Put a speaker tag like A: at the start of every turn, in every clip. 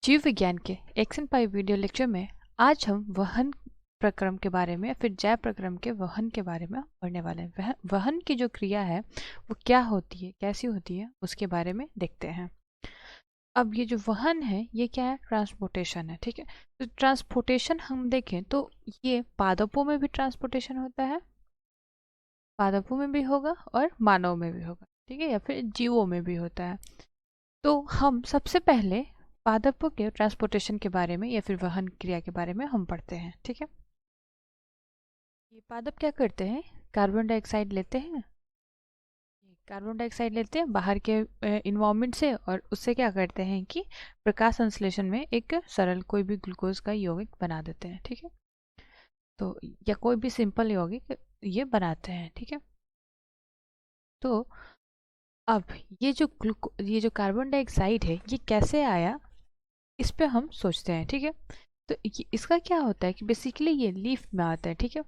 A: जीव विज्ञान के एक्शन पाई वीडियो लेक्चर में आज हम वहन प्रक्रम के बारे में या फिर जैव प्रक्रम के वहन के बारे में पढ़ने वाले हैं। वहन की जो क्रिया है वो क्या होती है, कैसी होती है, उसके बारे में देखते हैं। अब ये जो वहन है ये क्या है? ट्रांसपोर्टेशन है। ठीक है, तो ट्रांसपोर्टेशन हम देखें तो ये पादपों में भी ट्रांसपोर्टेशन होता है, पादपों में भी होगा और मानव में भी होगा। ठीक है, या फिर जीवों में भी होता है। तो हम सबसे पहले पादपों के ट्रांसपोर्टेशन के बारे में या फिर वहन क्रिया के बारे में हम पढ़ते हैं। ठीक है, ये पादप क्या करते हैं? कार्बन डाइऑक्साइड लेते हैं, कार्बन डाइऑक्साइड लेते हैं बाहर के इन्वायरमेंट से, और उससे क्या करते हैं कि प्रकाश संश्लेषण में एक सरल कोई भी ग्लूकोज का यौगिक बना देते हैं। ठीक है, तो या कोई भी सिंपल यौगिक ये बनाते हैं। ठीक है, तो अब ये जो कार्बन डाइऑक्साइड है ये कैसे आया, इस पे हम सोचते हैं। ठीक है, तो इसका क्या होता है कि बेसिकली ये लीफ में आता है। ठीक है,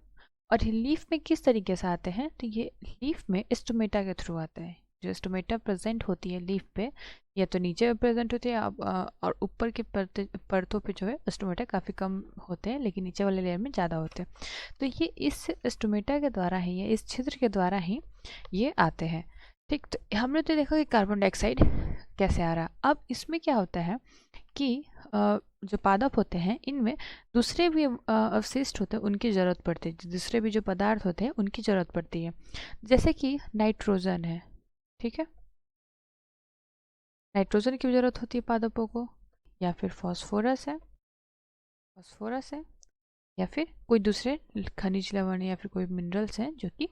A: और ये लीफ में किस तरीके से आते हैं? तो ये लीफ में स्टोमेटा के थ्रू आता है। जो स्टोमेटा प्रेजेंट होती है लीफ पे, या तो नीचे प्रेजेंट होती है और ऊपर के परतों पे जो है स्टोमेटा काफ़ी कम होते हैं, लेकिन नीचे वाले लेयर में ज़्यादा होते हैं। तो ये इस स्टोमेटा के द्वारा ही या इस छिद्र के द्वारा ही ये आते हैं। ठीक, तो हमने तो देखा कि कार्बन डाइऑक्साइड कैसे आ रहा। अब इसमें क्या होता है कि जो पादप होते हैं इनमें दूसरे भी अवशिष्ट होते हैं, उनकी ज़रूरत पड़ती है। दूसरे भी जो पदार्थ होते हैं उनकी ज़रूरत पड़ती है, जैसे कि नाइट्रोजन है। ठीक है, नाइट्रोजन की भी ज़रूरत होती है पादपों को, या फिर फास्फोरस है, या फिर कोई दूसरे खनिज लवण या फिर कोई मिनरल्स हैं जो कि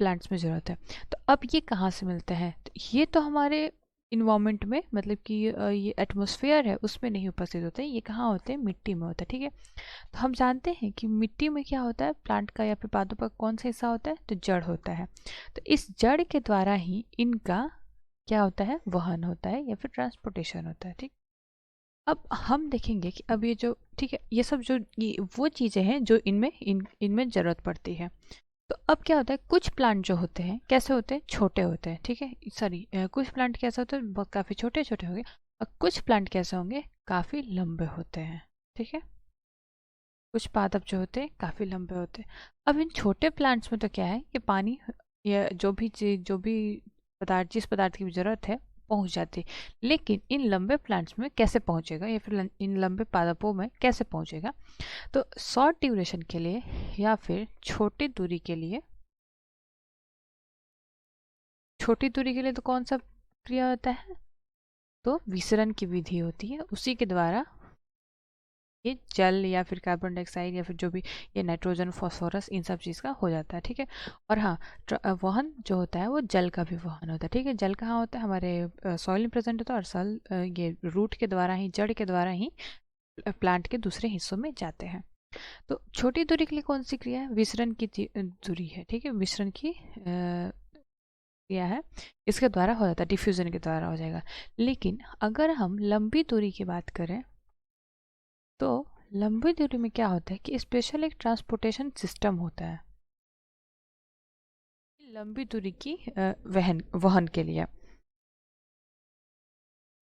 A: प्लांट्स में ज़रूरत है। तो अब ये कहाँ से मिलते हैं? तो ये तो हमारे इन्वायरमेंट में, मतलब कि ये एटमॉस्फेयर है उसमें नहीं उपस्थित होते हैं। ये कहाँ होते हैं? मिट्टी में होता है। ठीक है, तो हम जानते हैं कि मिट्टी में क्या होता है, प्लांट का या फिर पौधों का कौन सा हिस्सा होता है? तो जड़ होता है। तो इस जड़ के द्वारा ही इनका क्या होता है? वहन होता है या फिर ट्रांसपोर्टेशन होता है। ठीक, अब हम देखेंगे कि अब ये जो, ठीक है, ये सब जो ये वो चीज़ें हैं जो इनमें ज़रूरत पड़ती है। तो अब क्या होता है, कुछ प्लांट जो होते हैं कैसे होते हैं? छोटे होते हैं। ठीक है, सॉरी, कुछ प्लांट कैसे होते हैं? बहुत काफ़ी छोटे छोटे होंगे, और कुछ प्लांट कैसे होंगे? काफ़ी लंबे होते हैं। ठीक है, कुछ पादप जो होते हैं काफ़ी लंबे होते हैं। अब इन छोटे प्लांट्स में तो क्या है, ये पानी या जो भी चीज, जो भी पदार्थ, जिस पदार्थ की भी जरूरत है पहुंच जाती है। लेकिन इन लंबे प्लांट्स में कैसे पहुंचेगा, या फिर इन लंबे पादपों में कैसे पहुंचेगा? तो शॉर्ट ड्यूरेशन के लिए या फिर छोटी दूरी के लिए तो कौन सा क्रिया होता है? तो विसरण की विधि होती है, उसी के द्वारा ये जल या फिर कार्बन डाइऑक्साइड या फिर जो भी ये नाइट्रोजन, फास्फोरस, इन सब चीज़ का हो जाता है। ठीक है, और हाँ, वहन जो होता है वो जल का भी वहन होता है। ठीक है, जल कहाँ होता है? हमारे सॉइल में प्रेजेंट होता है, और ये रूट के द्वारा ही, जड़ के द्वारा ही प्लांट के दूसरे हिस्सों में जाते हैं। तो छोटी दूरी के लिए कौन सी क्रिया है? विसरण की दूरी है। ठीक है, विसरण की क्रिया है, इसके द्वारा हो जाता है, डिफ्यूजन के द्वारा हो जाएगा। लेकिन अगर हम लंबी दूरी की बात करें तो लंबी दूरी में क्या होता है कि स्पेशल एक ट्रांसपोर्टेशन सिस्टम होता है लंबी दूरी की वहन के लिए।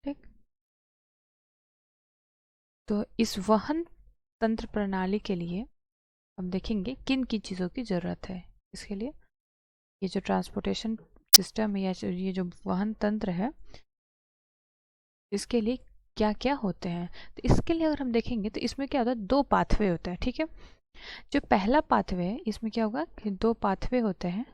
A: ठीक, तो इस वहन तंत्र प्रणाली के लिए हम देखेंगे किन किन चीज़ों की ज़रूरत है। इसके लिए ये जो ट्रांसपोर्टेशन सिस्टम है या ये जो वहन तंत्र है, इसके लिए क्या क्या होते हैं? तो इसके लिए अगर हम देखेंगे तो इसमें क्या होता है, दो पाथवे होता है। ठीक है, जो पहला पाथवे है इसमें क्या होगा कि दो पाथवे होते हैं,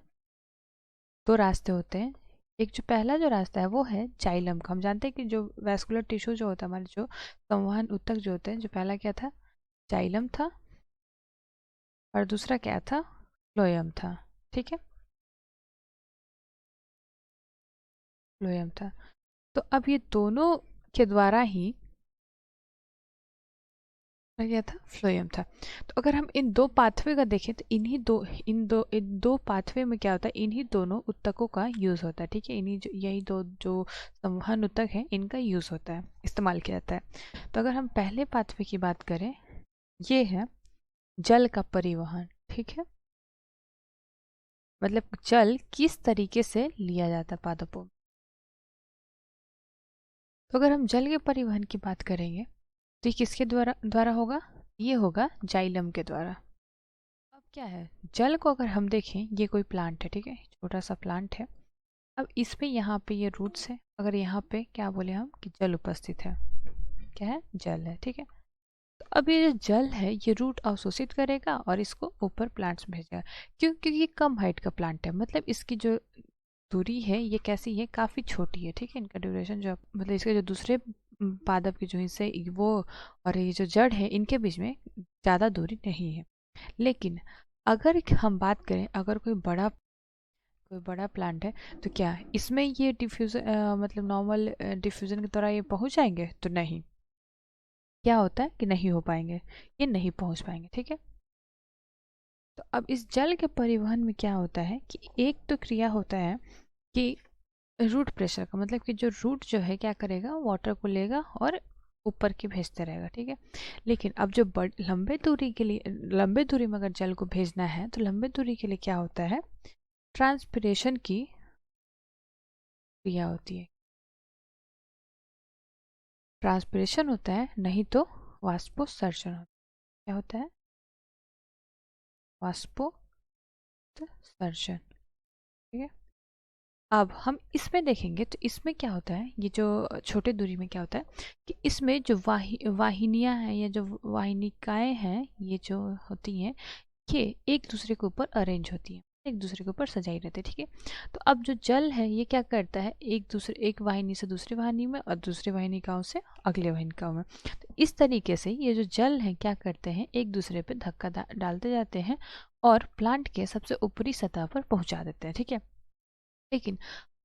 A: दो रास्ते होते हैं। एक जो पहला जो रास्ता है वो है जाइलम का। हम जानते हैं कि जो वैस्कुलर टिश्यू जो होता है, हमारे जो संवहन ऊतक जो होते हैं, जो पहला क्या था? जाइलम था, और दूसरा क्या था? फ्लोएम था। ठीक है, फ्लोएम था। तो अब ये दोनों के द्वारा ही क्या था? फ्लोएम था। तो अगर हम इन दो पाथवे का देखें तो इन दो पाथवे में क्या होता है, इन्हीं दोनों ऊतकों का यूज होता है। ठीक है, यही दो जो संवहन ऊतक हैं इनका यूज होता है, इस्तेमाल किया जाता है। तो अगर हम पहले पाथवे की बात करें, ये है जल का परिवहन। ठीक है, मतलब जल किस तरीके से लिया जाता है पादपों में। तो अगर हम जल के परिवहन की बात करेंगे तो ये किसके द्वारा द्वारा होगा? ये होगा जाइलम के द्वारा। अब क्या है, जल को अगर हम देखें, ये कोई प्लांट है, ठीक है, छोटा सा प्लांट है। अब इसमें यहाँ पे ये रूट्स है, अगर यहाँ पे क्या बोले हम कि जल उपस्थित है, क्या है, जल है, ठीक है। तो अब ये जो जल है ये रूट अवशोषित करेगा और इसको ऊपर प्लांट्स में भेजेगा। क्यों? क्योंकि ये कम हाइट का प्लांट है, मतलब इसकी जो दूरी है ये कैसी है, काफ़ी छोटी है, ठीक है। इनका ड्यूरेशन जो मतलब इसके जो दूसरे पादप के जो हिस्से वो और ये जो जड़ है इनके बीच में ज़्यादा दूरी नहीं है। लेकिन अगर हम बात करें, अगर कोई बड़ा प्लांट है तो क्या इसमें ये डिफ्यूजन मतलब नॉर्मल डिफ्यूजन के द्वारा ये पहुंच जाएंगे? तो नहीं। क्या होता है कि नहीं हो पाएंगे, ये नहीं पहुंच पाएंगे, ठीक है। तो अब इस जल के परिवहन में क्या होता है कि एक तो क्रिया होता है कि रूट प्रेशर का, मतलब कि जो रूट जो है क्या करेगा, वाटर को लेगा और ऊपर की भेजते रहेगा, ठीक है। लेकिन अब जो लंबे दूरी के लिए, लंबे दूरी में अगर जल को भेजना है तो लंबे दूरी के लिए क्या होता है, ट्रांसपिरेशन की क्रिया होती है। ट्रांसपिरेशन होता है, नहीं तो वाष्पोत्सर्जन होता है। क्या होता है? वाष्पोत्सर्जन, ठीक है। अब हम इसमें देखेंगे तो इसमें क्या होता है, ये जो छोटे दूरी में क्या होता है कि इसमें जो वाहिनियां हैं या जो वाहिनिकाएं हैं, ये जो होती हैं ये एक दूसरे के ऊपर अरेंज होती हैं, एक दूसरे के ऊपर सजाई रहती है, ठीक है। तो अब जो जल है ये क्या करता है, एक वाहिनी से दूसरी वाहिनी में और दूसरी वाहिनिकाओं से अगले वाहिनिकाओं में। तो इस तरीके से ये जो जल है क्या करते हैं, एक दूसरे पे धक्का डालते जाते हैं और प्लांट के सबसे ऊपरी सतह पर पहुंचा देते हैं, ठीक है। लेकिन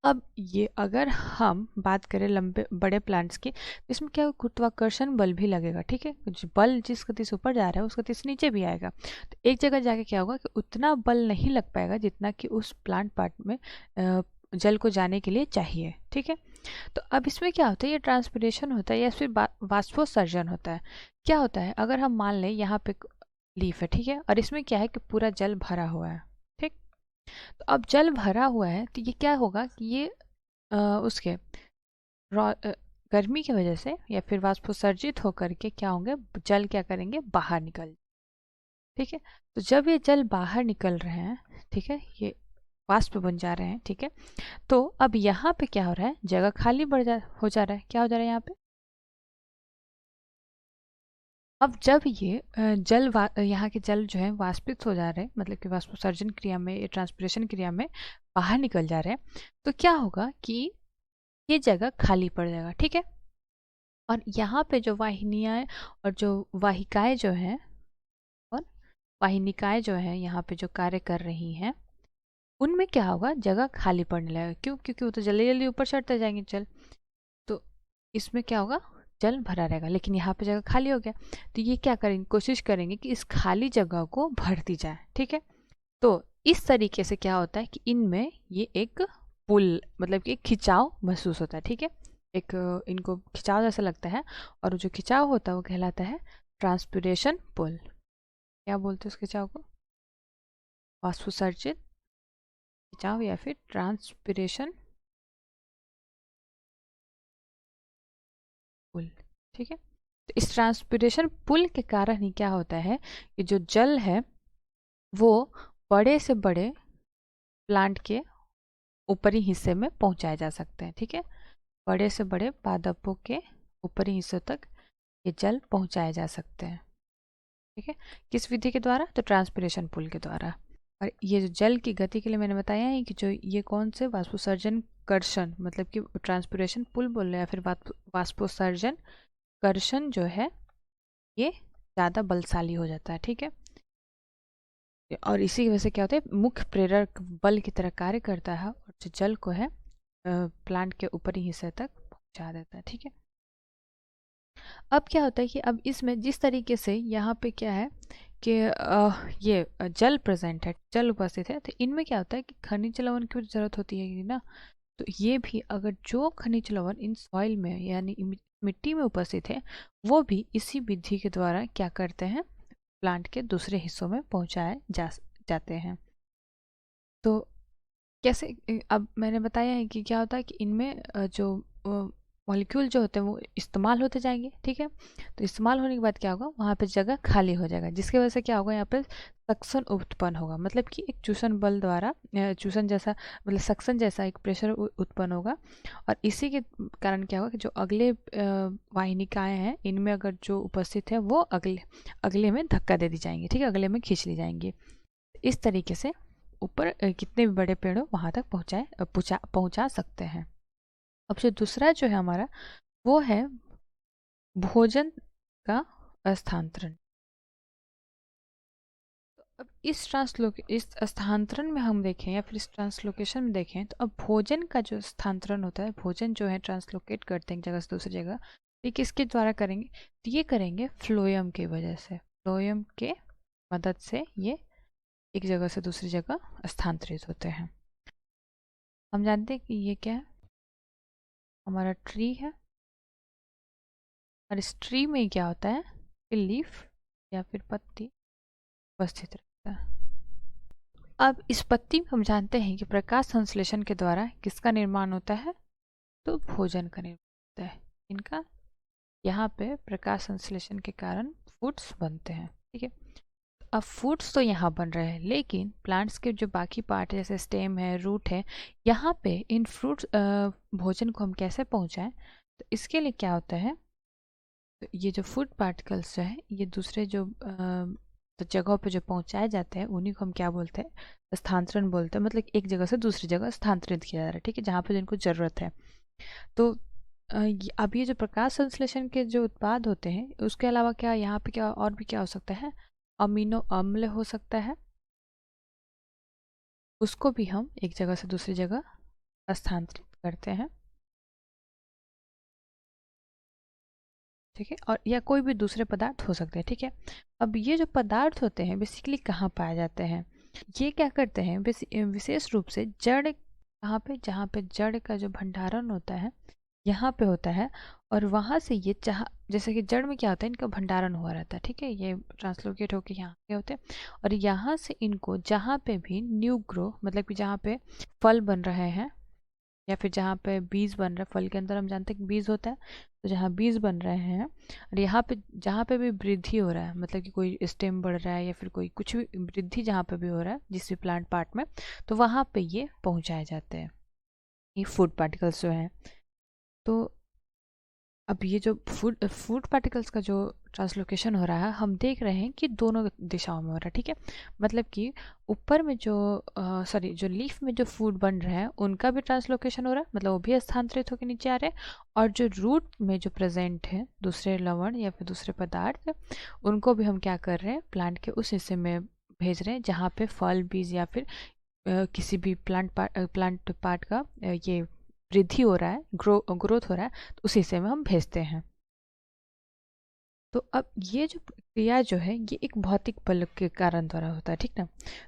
A: अब ये अगर हम बात करें लंबे बड़े प्लांट्स की, तो इसमें क्या गुरुत्वाकर्षण बल भी लगेगा, ठीक है। कुछ बल जिस गति से ऊपर जा रहा है उस गति से नीचे भी आएगा। तो एक जगह जाके क्या होगा कि उतना बल नहीं लग पाएगा जितना कि उस प्लांट पार्ट में जल को जाने के लिए चाहिए, ठीक है। तो अब इसमें क्या होता है, ये ट्रांसपिरेशन होता है या फिर वाष्पोत्सर्जन होता है। क्या होता है, अगर हम मान लें यहाँ पे लीफ है, ठीक है, और इसमें क्या है कि पूरा जल भरा हुआ है, ठीक। तो अब जल भरा हुआ है तो ये क्या होगा कि ये उसके गर्मी की वजह से या फिर वाष्पोत्सर्जित होकर के क्या होंगे, जल क्या करेंगे, बाहर निकल, ठीक है। तो जब ये जल बाहर निकल रहे हैं, ठीक है, ये वाष्प बन जा रहे हैं, ठीक है। तो अब यहाँ पे क्या हो रहा है, जगह खाली हो जा रहा है, क्या हो जा रहा है यहाँ पे। अब जब ये यहाँ के जल जो है वाष्पित हो जा रहे हैं, मतलब कि वाष्पोत्सर्जन क्रिया में, ये ट्रांसपिरेशन क्रिया में बाहर निकल जा रहे हैं, तो क्या होगा कि ये जगह खाली पड़ जाएगा, ठीक है। और यहाँ पे जो वाहिनियाँ और जो वाहिकाएं जो हैं और वाहिनिकाएं जो हैं यहाँ पे जो कार्य कर रही हैं, उनमें क्या होगा, जगह खाली पड़ने लगेगा। क्यों? क्योंकि वो तो जल्दी जल्दी ऊपर चढ़ते जाएंगे जल, तो इसमें क्या होगा, जल भरा रहेगा। लेकिन यहाँ पे जगह खाली हो गया तो ये क्या करेंगे, कोशिश करेंगे कि इस खाली जगह को भर दी जाए, ठीक है। तो इस तरीके से क्या होता है कि इनमें ये एक पुल, मतलब कि एक खिंचाव महसूस होता है, ठीक है। एक इनको खिंचाव जैसा लगता है और जो खिंचाव होता है वो कहलाता है ट्रांसपिरेशन पुल। क्या बोलते हैं उस खिंचाव को, वाष्पोत्सर्जित खिंचाव या फिर ट्रांसपिरेशन पुल, ठीक है। तो इस ट्रांसपिरेशन पुल के कारण ही क्या होता है कि जो जल है वो बड़े से बड़े प्लांट के ऊपरी हिस्से में पहुंचाए जा सकते हैं, ठीक है। बड़े से बड़े पादपों के ऊपरी हिस्सों तक ये जल पहुंचाए जा सकते हैं, ठीक है। किस विधि के द्वारा, तो ट्रांसपिरेशन पुल के द्वारा। और ये जो जल की गति के लिए मैंने बताया है कि जो ये कौन से वाष्पोत्सर्जन कर्षण, मतलब कि ट्रांसपिरेशन पुल बोल रहे हैं या फिर वाष्पोत्सर्जन कर्षण जो है ये ज़्यादा बलशाली हो जाता है, ठीक है। और इसी की वजह से क्या होता है, मुख्य प्रेरक बल की तरह कार्य करता है और जो जल को है प्लांट के ऊपरी हिस्से तक पहुंचा देता है, ठीक है। अब क्या होता है कि अब इसमें जिस तरीके से यहाँ पे क्या है कि ये जल प्रेजेंट है, जल उपस्थित है, तो इनमें क्या होता है कि खनिज लवण की भी जरूरत होती है ना। तो ये भी अगर जो खनिज लवण इन सॉइल में यानी मिट्टी में उपस्थित है वो भी इसी विधि के द्वारा क्या करते हैं, प्लांट के दूसरे हिस्सों में पहुंचाए जाते हैं। तो कैसे, अब मैंने बताया है कि क्या होता है कि इनमें जो मॉलिक्यूल जो होते हैं वो इस्तेमाल होते जाएंगे, ठीक है। तो इस्तेमाल होने के बाद क्या होगा, वहाँ पे जगह खाली हो जाएगा, जिसकी वजह से क्या होगा, यहाँ पे सक्शन उत्पन्न होगा, मतलब कि एक चूषण बल द्वारा चूषण जैसा मतलब सक्शन जैसा एक प्रेशर उत्पन्न होगा। और इसी के कारण क्या होगा कि जो अगले वाहिनिकाएँ हैं इनमें अगर जो उपस्थित है वो अगले अगले में धक्का दे दी जाएंगी, ठीक है, अगले में खींच ली जाएंगी। इस तरीके से ऊपर कितने भी बड़े पेड़ हो वहाँ तक पहुँचा सकते हैं। अब जो दूसरा जो है हमारा वो है भोजन का स्थानांतरण। तो अब इस स्थानांतरण में हम देखें या फिर इस ट्रांसलोकेशन में देखें तो अब भोजन का जो स्थानांतरण होता है, भोजन जो है ट्रांसलोकेट करते हैं एक जगह से दूसरी जगह, ये किसके द्वारा करेंगे, तो ये करेंगे फ्लोएम की वजह से, फ्लोएम के मदद से ये एक जगह से दूसरी जगह स्थानांतरित होते हैं। हम जानते हैं कि ये क्या है, हमारा ट्री है, और इस ट्री में क्या होता है कि लीफ या फिर पत्ती उपस्थित रहता है। अब इस पत्ती में हम जानते हैं कि प्रकाश संश्लेषण के द्वारा किसका निर्माण होता है, तो भोजन का निर्माण होता है इनका। यहाँ पे प्रकाश संश्लेषण के कारण फूड्स बनते हैं, ठीक है। अब फूड्स तो यहाँ बन रहे हैं, लेकिन प्लांट्स के जो बाकी पार्ट जैसे स्टेम है, रूट है, यहाँ पे इन फ्रूट्स भोजन को हम कैसे पहुँचाएं, तो इसके लिए क्या होता है, तो ये जो फूड पार्टिकल्स जो है ये दूसरे जो तो जगहों पे जो पहुंचाए जाते हैं उन्हीं को हम क्या बोलते हैं, स्थानांतरण बोलते हैं। मतलब एक जगह से दूसरी जगह स्थानांतरित किया जा रहा है, ठीक है, जहाँ पे जिनको ज़रूरत है। तो अब ये जो प्रकाश संश्लेषण के जो उत्पाद होते हैं उसके अलावा क्या यहाँ पे क्या और भी क्या हो सकता है, अमीनो अम्ल हो सकता है, उसको भी हम एक जगह से दूसरी जगह स्थानांतरित करते हैं, ठीक है, और या कोई भी दूसरे पदार्थ हो सकते हैं, ठीक है। अब ये जो पदार्थ होते हैं बेसिकली कहाँ पाए जाते हैं, ये क्या करते हैं विशेष रूप से जड़, कहाँ पे, जहाँ पे जड़ का जो भंडारण होता है यहाँ पे होता है, और वहाँ से ये जैसे कि जड़ में क्या होता है, इनका भंडारण हुआ रहता है, ठीक है, ये ट्रांसलोकेट होकर यहाँ पे होते हैं, और यहाँ से इनको जहाँ पे भी न्यू ग्रो मतलब कि जहाँ पे फल बन रहे हैं या फिर जहाँ पे बीज बन रहा है, फल के अंदर हम जानते हैं कि बीज होता है, तो जहाँ बीज बन रहे हैं और यहाँ पे जहाँ पे भी वृद्धि हो रहा है, मतलब कि कोई स्टेम बढ़ रहा है या फिर कोई कुछ भी वृद्धि जहाँ पे भी हो रहा है जिस भी प्लांट पार्ट में, तो वहाँ पे ये पहुँचाए जाते हैं, ये फूड पार्टिकल्स जो हैं। तो अब ये जो फूड पार्टिकल्स का जो ट्रांसलोकेशन हो रहा है हम देख रहे हैं कि दोनों दिशाओं में हो रहा है, ठीक है, मतलब कि ऊपर में जो जो लीफ में जो फूड बन रहे हैं उनका भी ट्रांसलोकेशन हो रहा है, मतलब वो भी स्थानांतरित होकर नीचे आ रहे हैं, और जो रूट में जो प्रेजेंट है दूसरे लवण या फिर दूसरे पदार्थ उनको भी हम क्या कर रहे हैं, प्लांट के उस हिस्से में भेज रहे हैं जहाँ पे फल बीज या फिर किसी भी प्लांट पार्ट का ये वृद्धि हो रहा है, ग्रोथ हो रहा है, तो उस हिस्से में हम भेजते हैं। तो अब ये जो क्रिया जो है ये एक भौतिक बल के कारण द्वारा होता है, ठीक ना।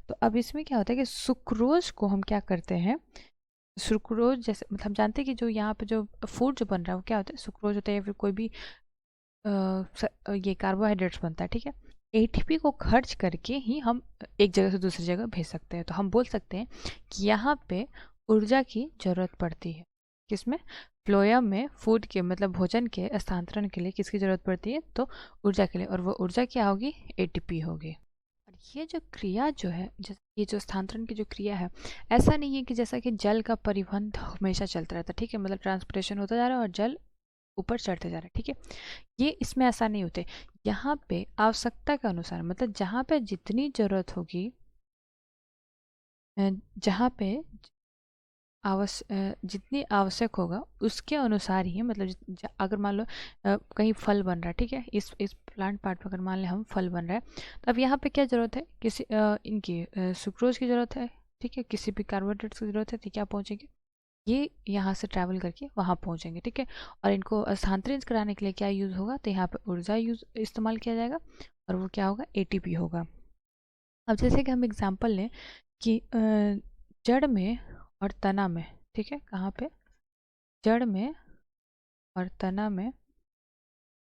A: तो अब इसमें क्या होता है कि सुक्रोज को हम क्या करते हैं, सुक्रोज जैसे मतलब हम जानते हैं कि जो यहाँ पे जो फूड जो बन रहा है वो क्या होता है, सुक्रोज होता है या फिर कोई भी ये कार्बोहाइड्रेट्स बनता है, ठीक है। एटीपी को खर्च करके ही हम एक जगह से दूसरी जगह भेज सकते हैं, तो हम बोल सकते हैं कि यहाँ पे ऊर्जा की जरूरत पड़ती है, किसमें, फ्लोएम में फूड के मतलब भोजन के स्थानांतरण के लिए किसकी जरूरत पड़ती है, तो ऊर्जा के लिए, और वो ऊर्जा क्या होगी, एटीपी होगी। और ये जो क्रिया जो है, ये जो स्थानांतरण की जो क्रिया है, ऐसा नहीं है कि जैसा कि जल का परिवहन हमेशा चलता रहता है, ठीक है, मतलब ट्रांसपोर्टेशन होता जा रहा है और जल ऊपर चढ़ते जा रहा है, ठीक है, ये इसमें ऐसा नहीं होते। यहाँ पे आवश्यकता के अनुसार मतलब जहाँ पे जितनी जरूरत होगी, जहाँ पे जितनी आवश्यक होगा उसके अनुसार ही, मतलब अगर मान लो कहीं फल बन रहा है, ठीक है, इस प्लांट पार्ट पर अगर मान लें हम फल बन रहा है, तो अब यहाँ पे क्या ज़रूरत है, किसी इनकी सुक्रोज की ज़रूरत है, ठीक है, किसी भी कार्बोहाइड्रेट्स की ज़रूरत है, तो क्या पहुँचेंगे, ये यहाँ से ट्रैवल करके वहाँ पहुँचेंगे, ठीक है। और इनको स्थानांतरित कराने के लिए क्या यूज़ होगा, तो यहाँ पे ऊर्जा इस्तेमाल किया जाएगा, और वो क्या होगा, एटीपी होगा। अब जैसे कि हम एग्जांपल लें कि जड़ में और तना में, ठीक है, कहाँ पे, जड़ में और तना में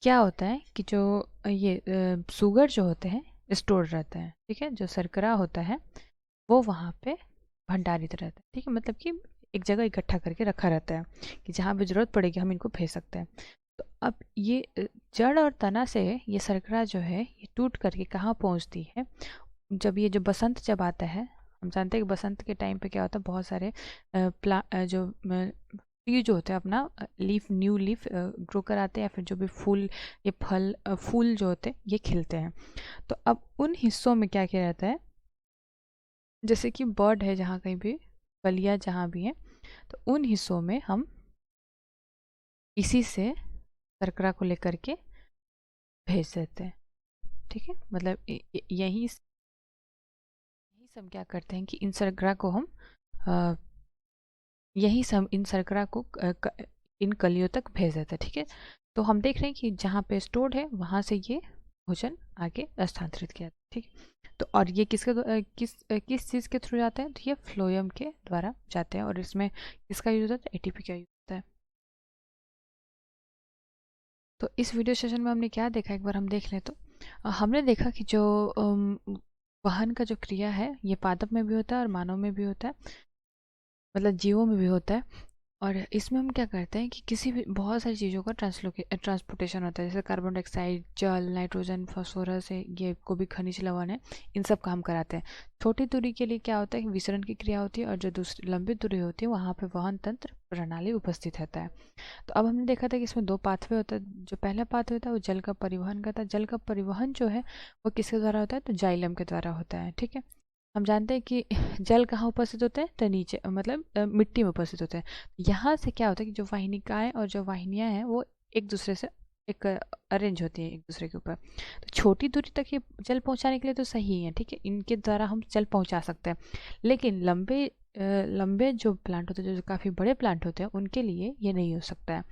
A: क्या होता है कि जो ये शुगर जो होते हैं स्टोर रहते हैं, ठीक है, जो शर्करा होता है वो वहाँ पे भंडारित रहता है, ठीक है, मतलब कि एक जगह इकट्ठा करके रखा रहता है कि जहाँ भी ज़रूरत पड़ेगी हम इनको भेज सकते हैं। तो अब ये जड़ और तना से ये शर्करा जो है ये टूट करके कहाँ पहुँचती है, जब ये जो बसंत जब आता है, हम जानते हैं कि बसंत के टाइम पे क्या होता है, बहुत सारे जो ट्री जो होते हैं अपना लीफ न्यू लीफ ग्रो कराते हैं, या फिर जो भी फूल ये फल फूल जो होते हैं ये खिलते हैं। तो अब उन हिस्सों में क्या किया जाता है, जैसे कि बर्ड है जहाँ कहीं भी कलियाँ जहाँ भी हैं, तो उन हिस्सों में हम इसी से शर्करा को लेकर के भेज देते हैं। ठीक है, मतलब यही हम क्या करते हैं कि इन शर्करा को हम अ, यही सब इन शर्करा को इन कलियों तक भेज देते हैं। ठीक है, तो हम देख रहे हैं कि जहाँ पे स्टोर्ड है वहाँ से ये भोजन आगे स्थानांतरित किया जाता है। ठीक है, तो और ये किस चीज़ के थ्रू जाते हैं, तो ये फ्लोएम के द्वारा जाते हैं। और इसमें किसका यूज होता है, एटीपी का यूज होता है। तो इस वीडियो सेशन में हमने क्या देखा, एक बार हम देख लें तो हमने देखा कि जो वहन का जो क्रिया है ये पादप में भी होता है और मानव में भी होता है, मतलब जीवों में भी होता है। और इसमें हम क्या करते हैं कि किसी भी बहुत सारी चीज़ों का ट्रांसपोर्टेशन होता है, जैसे कार्बन डाइऑक्साइड, जल, नाइट्रोजन, फास्फोरस है, ये को भी खनिज लवण है, इन सब काम कराते हैं। छोटी दूरी के लिए क्या होता है कि विसरण की क्रिया होती है, और जो दूसरी लंबी दूरी होती है वहाँ पे वहन तंत्र प्रणाली उपस्थित रहता है। तो अब हमने देखा था कि इसमें 2 पाथवे होता है। जो पहला पाथवे होता है वो जल का परिवहन करता है। जल का परिवहन जो है वो किसके द्वारा होता है, तो जाइलम के द्वारा होता है। ठीक है, हम जानते हैं कि जल कहाँ उपस्थित होते हैं, तो नीचे मतलब मिट्टी में उपस्थित होते हैं। यहाँ से क्या होता है कि जो वाहिनिकाएं और जो वाहिनियाँ हैं वो एक दूसरे से एक अरेंज होती है एक दूसरे के ऊपर। तो छोटी दूरी तक ये जल पहुँचाने के लिए तो सही है, ठीक है, इनके द्वारा हम जल पहुँचा सकते हैं। लेकिन लंबे जो प्लांट होते हैं, जो काफ़ी बड़े प्लांट होते हैं, उनके लिए ये नहीं हो सकता है।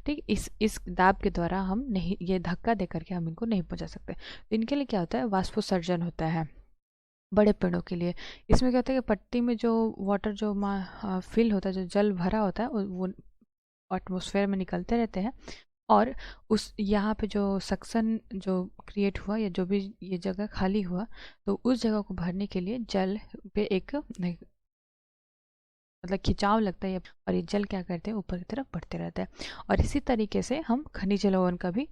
A: ठीक, इस दाब के द्वारा हम नहीं, ये धक्का दे करके हम इनको नहीं पहुँचा सकते। तो इनके लिए क्या होता है, वाष्पोत्सर्जन होता है बड़े पेड़ों के लिए। इसमें क्या होता है कि पत्ती में जो वाटर जो फिल होता है, जो जल भरा होता है, वो एटमॉस्फेयर में निकलते रहते हैं। और उस यहाँ पे जो सक्शन जो क्रिएट हुआ या जो भी ये जगह खाली हुआ, तो उस जगह को भरने के लिए जल पे एक मतलब खिंचाव लगता है, और ये जल क्या करते हैं, ऊपर की तरफ बढ़ते रहता है। और इसी तरीके से हम खनिज लवण का भी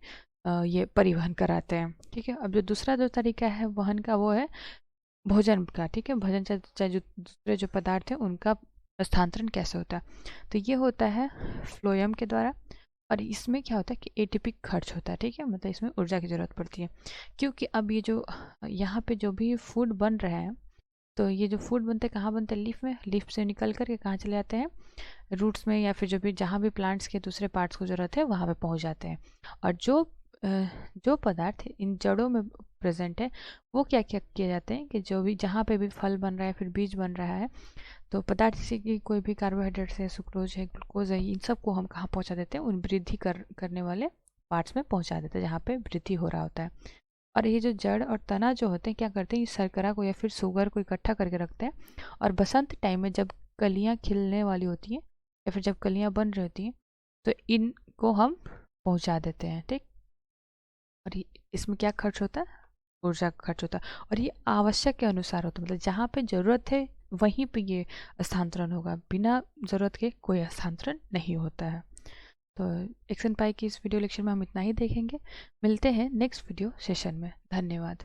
A: ये परिवहन कराते हैं। ठीक है, अब जो दूसरा जो तरीका है वहन का, वो है भोजन का। ठीक है, भोजन चाहे जो दूसरे जो पदार्थ हैं उनका स्थानांतरण कैसे होता है, तो ये होता है फ्लोएम के द्वारा। और इसमें क्या होता है कि एटीपी खर्च होता है। ठीक है, मतलब इसमें ऊर्जा की ज़रूरत पड़ती है, क्योंकि अब ये जो यहाँ पे जो भी फूड बन रहा है, तो ये जो फूड बनते हैं कहाँ बनते हैं, लीफ में। लीफ से निकल करके कहाँ चले जाते हैं, रूट्स में, या फिर जो भी जहाँ भी प्लांट्स के दूसरे पार्ट्स को ज़रूरत है वहाँ पे पहुँच जाते हैं। और जो पदार्थ इन जड़ों में प्रेजेंट है, वो क्या क्या किए जाते हैं कि जो भी जहाँ पे भी फल बन रहा है, फिर बीज बन रहा है, तो पदार्थ जैसे कि कोई भी कार्बोहाइड्रेट्स है, सुक्रोज है, ग्लूकोज है, इन सब को हम कहाँ पहुँचा देते हैं, उन वृद्धि करने वाले पार्ट्स में पहुँचा देते हैं जहाँ पे वृद्धि हो रहा होता है। और ये जो जड़ और तना जो होते हैं क्या करते हैं, इस शर्करा को या फिर शुगर को इकट्ठा करके रखते हैं। और बसंत टाइम में जब कलियाँ खिलने वाली होती हैं या फिर जब कलियाँ बन रही होती हैं, तो इनको हम पहुँचा देते हैं। ठीक, और इसमें क्या खर्च होता है, ऊर्जा का खर्च होता है। और ये आवश्यक के अनुसार होता है, मतलब जहाँ पे ज़रूरत है वहीं पे ये स्थानांतरण होगा, बिना ज़रूरत के कोई स्थानांतरण नहीं होता है। तो एक्सन पाई की इस वीडियो लेक्चर में हम इतना ही देखेंगे। मिलते हैं नेक्स्ट वीडियो सेशन में। धन्यवाद।